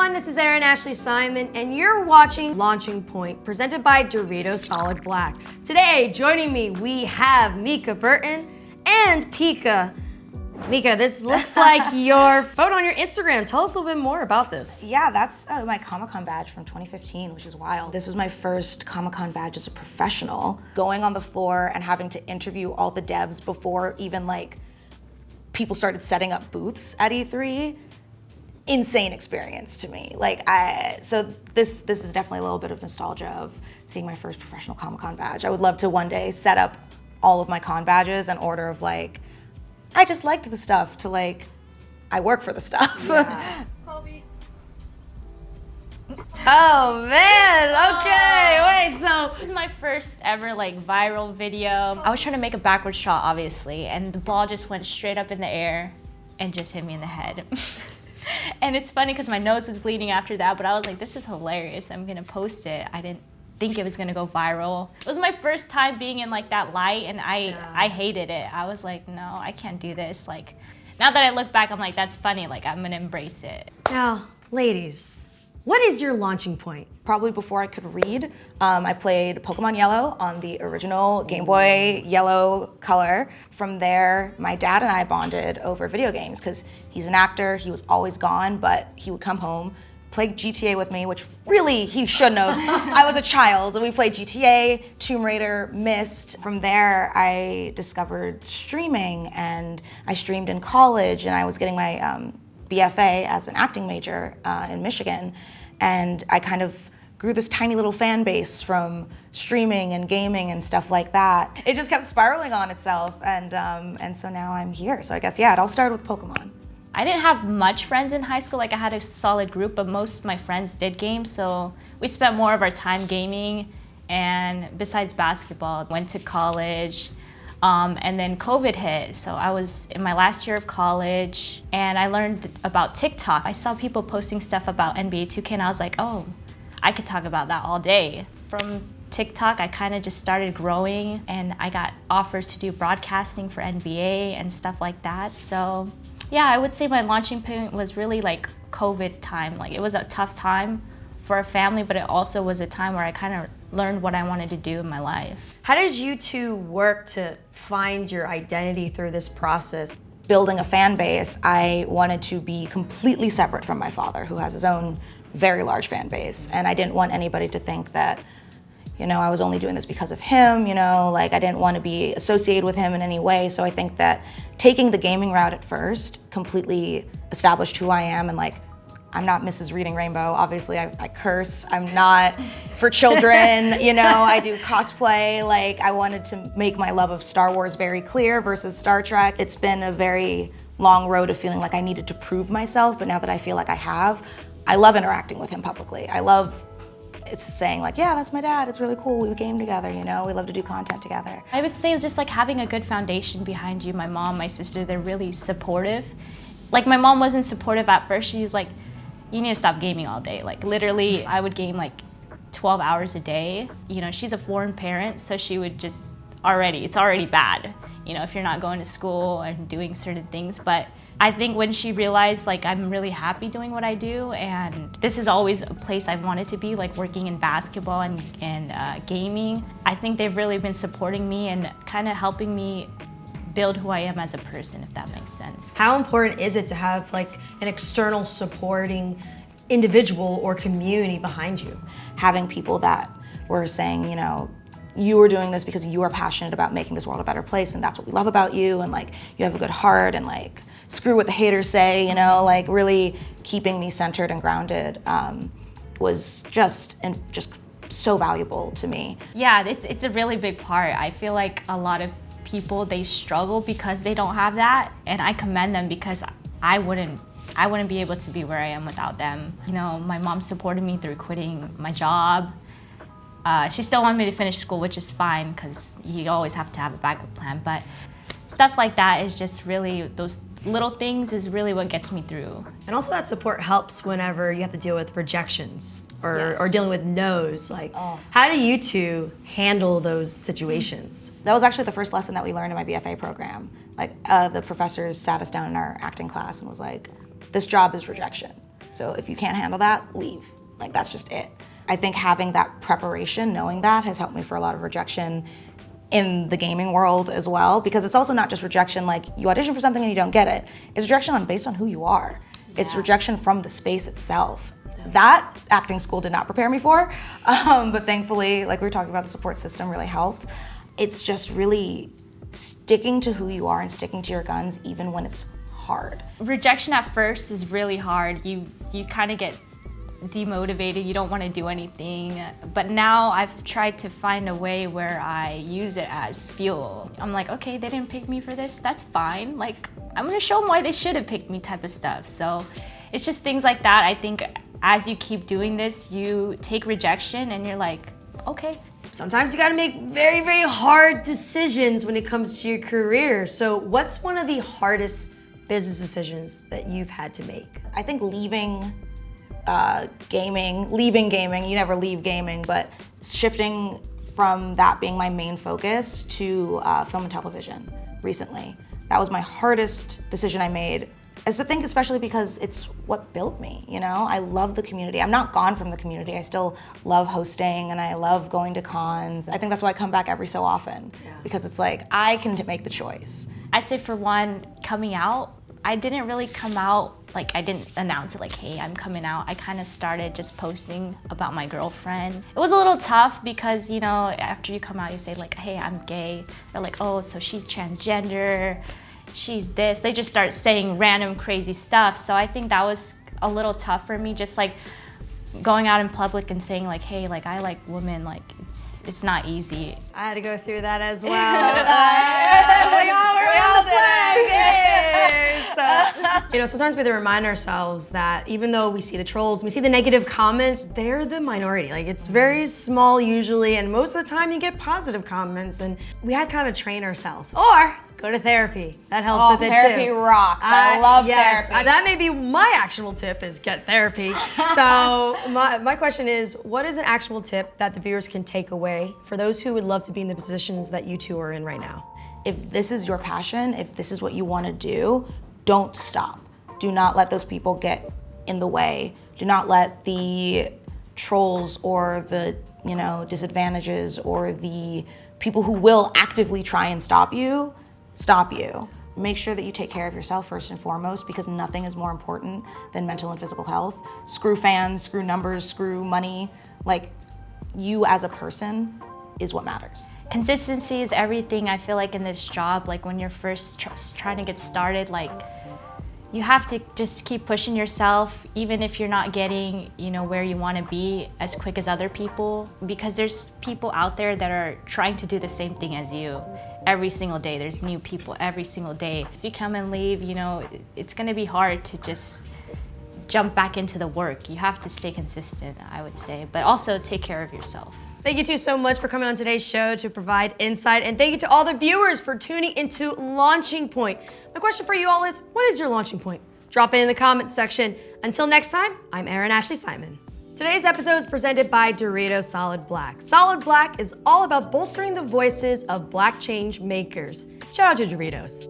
everyone, this is Erin Ashley Simon, and you're watching Launching Point, presented by Doritos Solid Black. Today, joining me, we have Mica Burton and Dipika. Mica, this looks like your photo on your Instagram. Tell us a little bit more about this. Yeah, that's my Comic-Con badge from 2015, which is wild. This was my first Comic-Con badge as a professional. Going on the floor and having to interview all the devs before even like people started setting up booths at E3. Insane experience to me. So this is definitely a little bit of nostalgia of seeing my first professional Comic-Con badge. I would love to one day set up all of my con badges in order of like, I just liked the stuff to like, I work for the stuff. Yeah. Oh man, okay, wait, so. This is my first ever like viral video. I was trying to make a backward shot, obviously, and the ball just went straight up in the air and just hit me in the head. And it's funny because my nose was bleeding after that, but I was like, this is hilarious, I'm gonna post it. I didn't think it was gonna go viral. It was my first time being in like that light, and I hated it. I was like, no, I can't do this. Like, now that I look back, I'm like, that's funny, like I'm gonna embrace it. Now, ladies, what is your launching point? Probably before I could read, I played Pokemon Yellow on the original Game Boy Yellow color. From there, my dad and I bonded over video games because he's an actor, he was always gone, but he would come home, play GTA with me, which really he shouldn't have. I was a child, and we played GTA, Tomb Raider, Myst. From there, I discovered streaming, and I streamed in college, and I was getting my BFA as an acting major in Michigan, and I kind of grew this tiny little fan base from streaming and gaming and stuff like that. It just kept spiraling on itself, and so now I'm here. So I guess, yeah, it all started with Pokemon. I didn't have much friends in high school. Like, I had a solid group, but most of my friends did game, so we spent more of our time gaming. And besides basketball, went to college, and then COVID hit. So I was in my last year of college, and I learned about TikTok. I saw people posting stuff about NBA 2K, and I was like, oh, I could talk about that all day. From TikTok, I kind of just started growing, and I got offers to do broadcasting for NBA and stuff like that. So yeah, I would say my launching point was really like COVID time. Like, it was a tough time for a family, but it also was a time where I kind of learned what I wanted to do in my life. How did you two work to find your identity through this process? Building a fan base, I wanted to be completely separate from my father, who has his own very large fan base. And I didn't want anybody to think that, you know, I was only doing this because of him, you know, like I didn't want to be associated with him in any way. So I think that taking the gaming route at first completely established who I am, and like, I'm not Mrs. Reading Rainbow. Obviously, I curse. I'm not for children, you know, I do cosplay. Like, I wanted to make my love of Star Wars very clear versus Star Trek. It's been a very long road of feeling like I needed to prove myself, but now that I feel like I have, I love interacting with him publicly. I love saying like, yeah, that's my dad, it's really cool, we game together, you know, we love to do content together. I would say just like having a good foundation behind you. My mom, my sister, they're really supportive. Like, my mom wasn't supportive at first. She was like, you need to stop gaming all day. Like, literally, I would game like 12 hours a day. You know, she's a foreign parent, so she would just it's already bad, you know, if you're not going to school and doing certain things. But I think when she realized, like, I'm really happy doing what I do, and this is always a place I wanted to be, like working in basketball and gaming, I think they've really been supporting me and kind of helping me build who I am as a person, if that makes sense. How important is it to have like an external supporting individual or community behind you? Having people that were saying, you know, you are doing this because you are passionate about making this world a better place, and that's what we love about you, and like, you have a good heart, and like, screw what the haters say, you know, like really keeping me centered and grounded was just so valuable to me. Yeah, it's a really big part. I feel like a lot of people, they struggle because they don't have that, and I commend them because I wouldn't be able to be where I am without them. You know, my mom supported me through quitting my job. She still wanted me to finish school, which is fine because you always have to have a backup plan, but stuff like that is just really, those little things is really what gets me through. And also that support helps whenever you have to deal with rejections or dealing with no's. Like, how do you two handle those situations? That was actually the first lesson that we learned in my BFA program. Like, the professors sat us down in our acting class and was like, this job is rejection. So if you can't handle that, leave. Like, that's just it. I think having that preparation, knowing that, has helped me for a lot of rejection in the gaming world as well, because it's also not just rejection like you audition for something and you don't get it. It's rejection based on who you are. Yeah. It's rejection from the space itself. Yeah. That acting school did not prepare me for, but thankfully, like we were talking about, the support system really helped. It's just really sticking to who you are and sticking to your guns even when it's hard. Rejection at first is really hard. You kind of get demotivated, you don't want to do anything. But now I've tried to find a way where I use it as fuel. I'm like, okay, they didn't pick me for this, that's fine. Like, I'm gonna show them why they should have picked me type of stuff. So it's just things like that. I think as you keep doing this, you take rejection and you're like, okay. Sometimes you gotta make very, very hard decisions when it comes to your career. So what's one of the hardest business decisions that you've had to make? I think leaving gaming, you never leave gaming, but shifting from that being my main focus to film and television recently. That was my hardest decision I made. I think especially because it's what built me, you know? I love the community. I'm not gone from the community. I still love hosting and I love going to cons. I think that's why I come back every so often, because it's like, I can make the choice. I'd say for one, coming out, I didn't really come out, like I didn't announce it like, hey, I'm coming out. I kind of started just posting about my girlfriend. It was a little tough because, you know, after you come out, you say like, hey, I'm gay. They're like, oh, so she's transgender, she's this. They just start saying random crazy stuff. So I think that was a little tough for me, just like going out in public and saying like, hey, like I like women, like it's not easy. I had to go through that as well. So, you know, sometimes we have to remind ourselves that even though we see the trolls, we see the negative comments, they're the minority. Like, it's very small usually, and most of the time you get positive comments, and we had to kind of train ourselves. Or go to therapy. That helps with it too. Therapy rocks. I love therapy. That may be my actual tip, is get therapy. So my question is, what is an actual tip that the viewers can take away for those who would love to be in the positions that you two are in right now? If this is your passion, if this is what you want to do, don't stop. Do not let those people get in the way. Do not let the trolls or the, you know, disadvantages or the people who will actively try and stop you. Make sure that you take care of yourself first and foremost, because nothing is more important than mental and physical health. Screw fans, screw numbers, screw money. Like, you as a person is what matters. Consistency is everything, I feel like, in this job. Like, when you're first trying to get started, like, you have to just keep pushing yourself, even if you're not getting, you know, where you want to be as quick as other people, because there's people out there that are trying to do the same thing as you. Every single day, there's new people every single day. If you come and leave, you know, it's gonna be hard to just jump back into the work. You have to stay consistent, I would say, but also take care of yourself. Thank you two so much for coming on today's show to provide insight, and thank you to all the viewers for tuning into Launching Point. My question for you all is, what is your launching point? Drop it in the comments section. Until next time, I'm Erin Ashley Simon. Today's episode is presented by Doritos Solid Black. Solid Black is all about bolstering the voices of Black change makers. Shout out to Doritos.